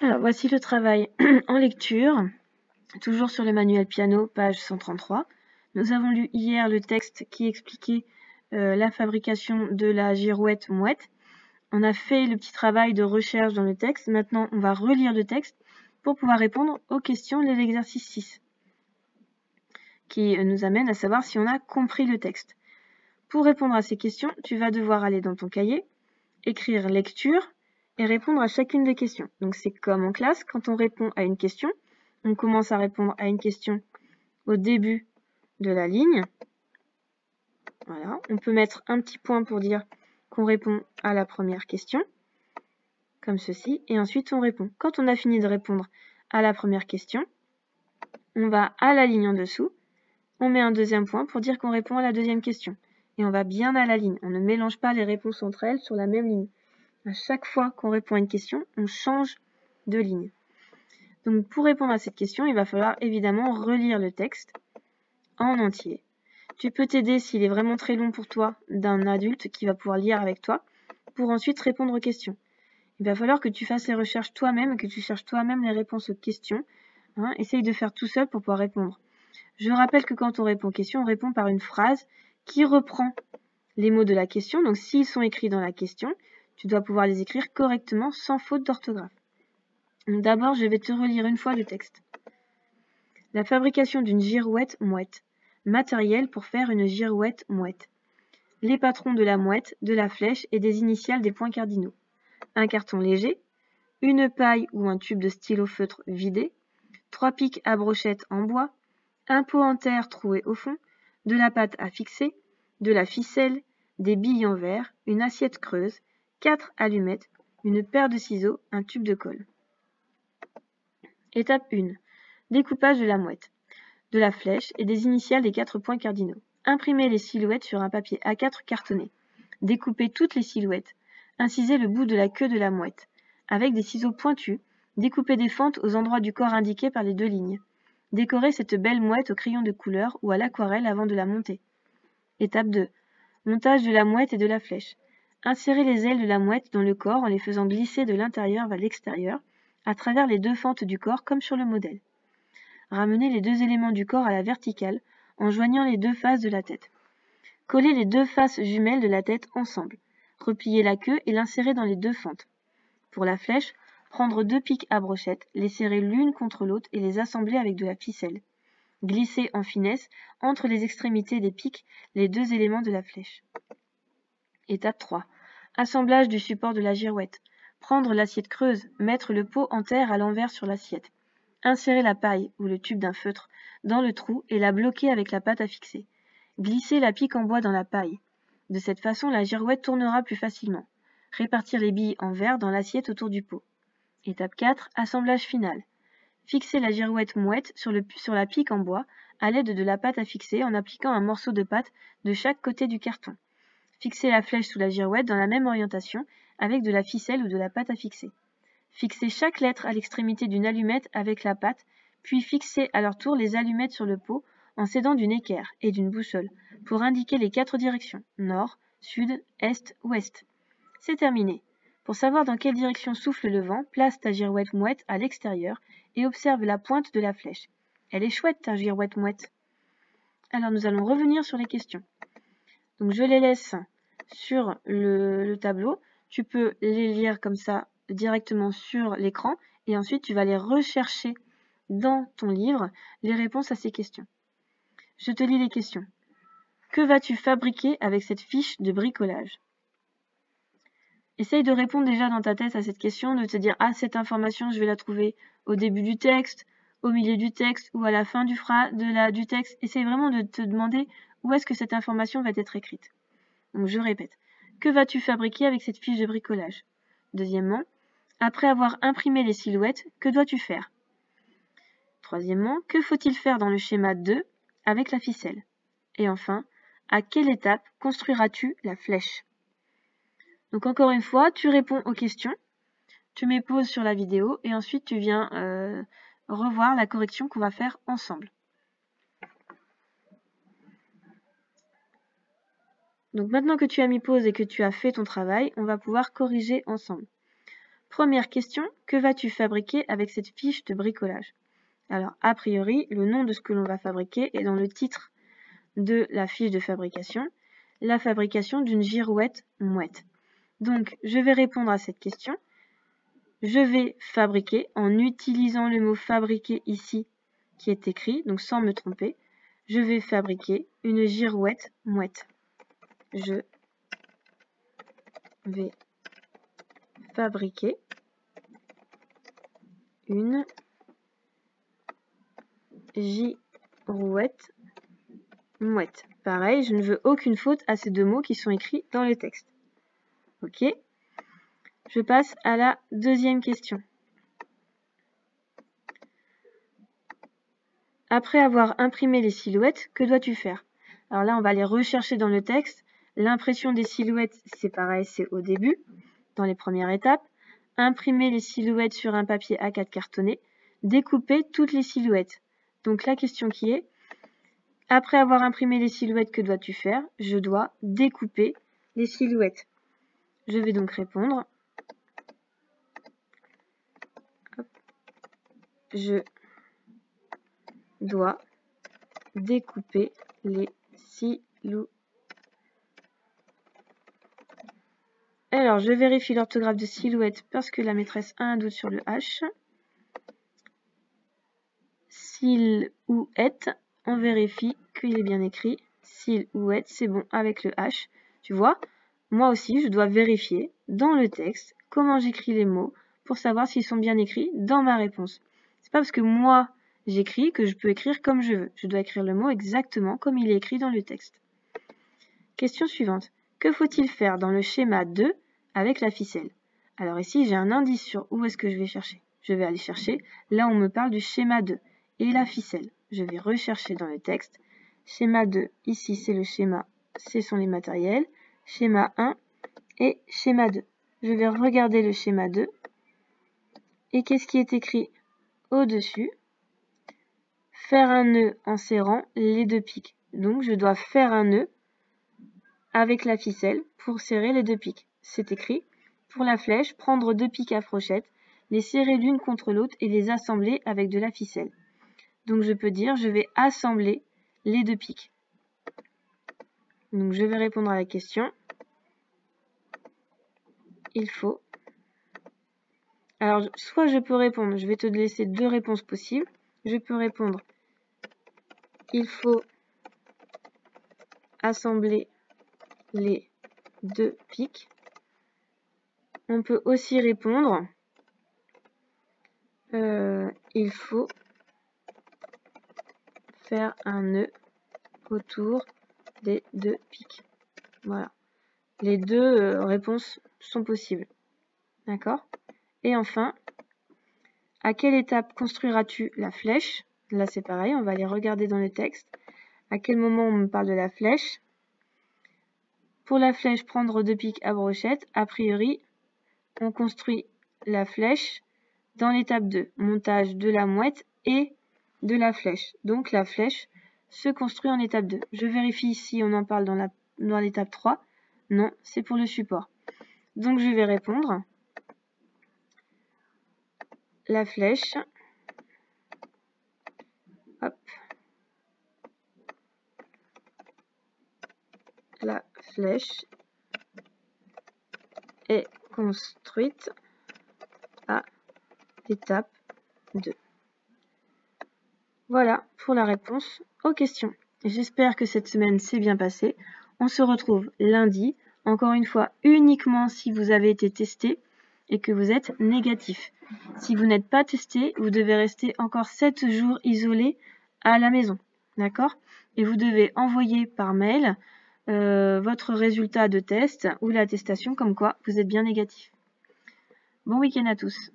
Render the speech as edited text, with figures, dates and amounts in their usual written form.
Alors, voici le travail en lecture, toujours sur le manuel piano, page 133. Nous avons lu hier le texte qui expliquait la fabrication de la girouette mouette. On a fait le petit travail de recherche dans le texte. Maintenant, on va relire le texte pour pouvoir répondre aux questions de l'exercice 6, qui nous amène à savoir si on a compris le texte. Pour répondre à ces questions, tu vas devoir aller dans ton cahier, écrire lecture et répondre à chacune des questions. Donc c'est comme en classe, quand on répond à une question, on commence à répondre à une question au début de la ligne. Voilà, on peut mettre un petit point pour dire qu'on répond à la première question, comme ceci, et ensuite on répond. Quand on a fini de répondre à la première question, on va à la ligne en dessous, on met un deuxième point pour dire qu'on répond à la deuxième question. Et on va bien à la ligne, on ne mélange pas les réponses entre elles sur la même ligne. À chaque fois qu'on répond à une question, on change de ligne. Donc pour répondre à cette question, il va falloir évidemment relire le texte en entier. Tu peux t'aider, s'il est vraiment très long pour toi, d'un adulte qui va pouvoir lire avec toi pour ensuite répondre aux questions. Il va falloir que tu fasses les recherches toi-même, que tu cherches toi-même les réponses aux questions. Essaye de faire tout seul pour pouvoir répondre. Je rappelle que quand on répond aux questions, on répond par une phrase qui reprend les mots de la question. Donc s'ils sont écrits dans la question, tu dois pouvoir les écrire correctement sans faute d'orthographe. D'abord, je vais te relire une fois le texte. La fabrication d'une girouette mouette. Matériel pour faire une girouette mouette. Les patrons de la mouette, de la flèche et des initiales des points cardinaux. Un carton léger, une paille ou un tube de stylo feutre vidé, 3 pics à brochette en bois, un pot en terre troué au fond, de la pâte à fixer, de la ficelle, des billes en verre, une assiette creuse, 4 allumettes, une paire de ciseaux, un tube de colle. Étape 1. Découpage de la mouette, de la flèche et des initiales des 4 points cardinaux. Imprimez les silhouettes sur un papier A4 cartonné. Découpez toutes les silhouettes. Incisez le bout de la queue de la mouette. Avec des ciseaux pointus, découpez des fentes aux endroits du corps indiqués par les 2 lignes. Décorez cette belle mouette au crayon de couleur ou à l'aquarelle avant de la monter. Étape 2. Montage de la mouette et de la flèche. Insérez les ailes de la mouette dans le corps en les faisant glisser de l'intérieur vers l'extérieur, à travers les 2 fentes du corps comme sur le modèle. Ramenez les 2 éléments du corps à la verticale en joignant les 2 faces de la tête. Collez les 2 faces jumelles de la tête ensemble. Repliez la queue et l'insérer dans les 2 fentes. Pour la flèche, prendre 2 pics à brochette, les serrer l'une contre l'autre et les assembler avec de la ficelle. Glisser en finesse entre les extrémités des pics les 2 éléments de la flèche. Étape 3. Assemblage du support de la girouette. Prendre l'assiette creuse, mettre le pot en terre à l'envers sur l'assiette. Insérer la paille ou le tube d'un feutre dans le trou et la bloquer avec la pâte à fixer. Glisser la pique en bois dans la paille. De cette façon, la girouette tournera plus facilement. Répartir les billes en verre dans l'assiette autour du pot. Étape 4. Assemblage final. Fixer la girouette mouette sur la pique en bois à l'aide de la pâte à fixer en appliquant un morceau de pâte de chaque côté du carton. Fixer la flèche sous la girouette dans la même orientation avec de la ficelle ou de la pâte à fixer. Fixer chaque lettre à l'extrémité d'une allumette avec la pâte, puis fixer à leur tour les allumettes sur le pot en s'aidant d'une équerre et d'une boussole pour indiquer les 4 directions, nord, sud, est, ouest. C'est terminé. Pour savoir dans quelle direction souffle le vent, place ta girouette mouette à l'extérieur et observe la pointe de la flèche. Elle est chouette ta girouette mouette. Alors nous allons revenir sur les questions. Donc je les laisse sur le tableau. Tu peux les lire comme ça directement sur l'écran et ensuite tu vas les rechercher dans ton livre les réponses à ces questions. Je te lis les questions. Que vas-tu fabriquer avec cette fiche de bricolage? Essaye de répondre déjà dans ta tête à cette question, de te dire « Ah, cette information, je vais la trouver au début du texte, au milieu du texte ou à la fin du texte. » Essaye vraiment de te demander où est-ce que cette information va être écrite. Donc je répète. Que vas-tu fabriquer avec cette fiche de bricolage? Deuxièmement, après avoir imprimé les silhouettes, que dois-tu faire? Troisièmement, que faut-il faire dans le schéma 2 avec la ficelle? Et enfin, à quelle étape construiras-tu la flèche? Donc encore une fois, tu réponds aux questions, tu mets pause sur la vidéo et ensuite tu viens revoir la correction qu'on va faire ensemble. Donc maintenant que tu as mis pause et que tu as fait ton travail, on va pouvoir corriger ensemble. Première question, que vas-tu fabriquer avec cette fiche de bricolage? Alors, a priori, le nom de ce que l'on va fabriquer est dans le titre de la fiche de fabrication, la fabrication d'une girouette mouette. Donc, je vais répondre à cette question. Je vais fabriquer, en utilisant le mot fabriquer ici, qui est écrit, donc sans me tromper, je vais fabriquer une girouette mouette. Je vais fabriquer une girouette mouette. Pareil, je ne veux aucune faute à ces deux mots qui sont écrits dans le texte. Ok. Je passe à la deuxième question. Après avoir imprimé les silhouettes, que dois-tu faire? Alors là, on va les rechercher dans le texte. L'impression des silhouettes, c'est pareil, c'est au début, dans les premières étapes. Imprimer les silhouettes sur un papier A4 cartonné. Découper toutes les silhouettes. Donc la question qui est, après avoir imprimé les silhouettes, que dois-tu faire? Je dois découper les silhouettes. Je vais donc répondre. Je dois découper les silhouettes. Alors, je vérifie l'orthographe de silhouette parce que la maîtresse a un doute sur le H. Silhouette, on vérifie qu'il est bien écrit. Silhouette, c'est bon avec le H. Tu vois, moi aussi, je dois vérifier dans le texte comment j'écris les mots pour savoir s'ils sont bien écrits dans ma réponse. C'est pas parce que moi, j'écris que je peux écrire comme je veux. Je dois écrire le mot exactement comme il est écrit dans le texte. Question suivante. Que faut-il faire dans le schéma 2 avec la ficelle? Alors ici, j'ai un indice sur où est-ce que je vais chercher. Je vais aller chercher, là on me parle du schéma 2 et la ficelle. Je vais rechercher dans le texte. Schéma 2, ici c'est le schéma, ce sont les matériels. Schéma 1 et schéma 2. Je vais regarder le schéma 2. Et qu'est-ce qui est écrit au-dessus? Faire un nœud en serrant les deux pics. Donc je dois faire un nœud avec la ficelle pour serrer les deux pics. C'est écrit. Pour la flèche, prendre deux pics à frochette, les serrer l'une contre l'autre et les assembler avec de la ficelle. Donc je peux dire, je vais assembler les deux pics. Donc je vais répondre à la question. Il faut. Alors, soit je peux répondre, je vais te laisser deux réponses possibles. Je peux répondre, il faut assembler les deux pics. On peut aussi répondre, il faut faire un nœud autour des deux pics. Voilà. Les deux réponses sont possibles. D'accord? Et enfin, à quelle étape construiras-tu la flèche? Là, c'est pareil, on va aller regarder dans le texte. À quel moment on me parle de la flèche? Pour la flèche, prendre deux pics à brochette. A priori, on construit la flèche dans l'étape 2, montage de la mouette et de la flèche. Donc la flèche se construit en étape 2. Je vérifie si on en parle dans l'étape 3. Non, c'est pour le support. Donc je vais répondre. La flèche. Hop. La flèche est construite à l'étape 2. Voilà pour la réponse aux questions. J'espère que cette semaine s'est bien passée. On se retrouve lundi, encore une fois uniquement si vous avez été testé et que vous êtes négatif. Si vous n'êtes pas testé, vous devez rester encore 7 jours isolé à la maison. D'accord? Et vous devez envoyer par mail votre résultat de test ou l'attestation comme quoi vous êtes bien négatif. Bon week-end à tous.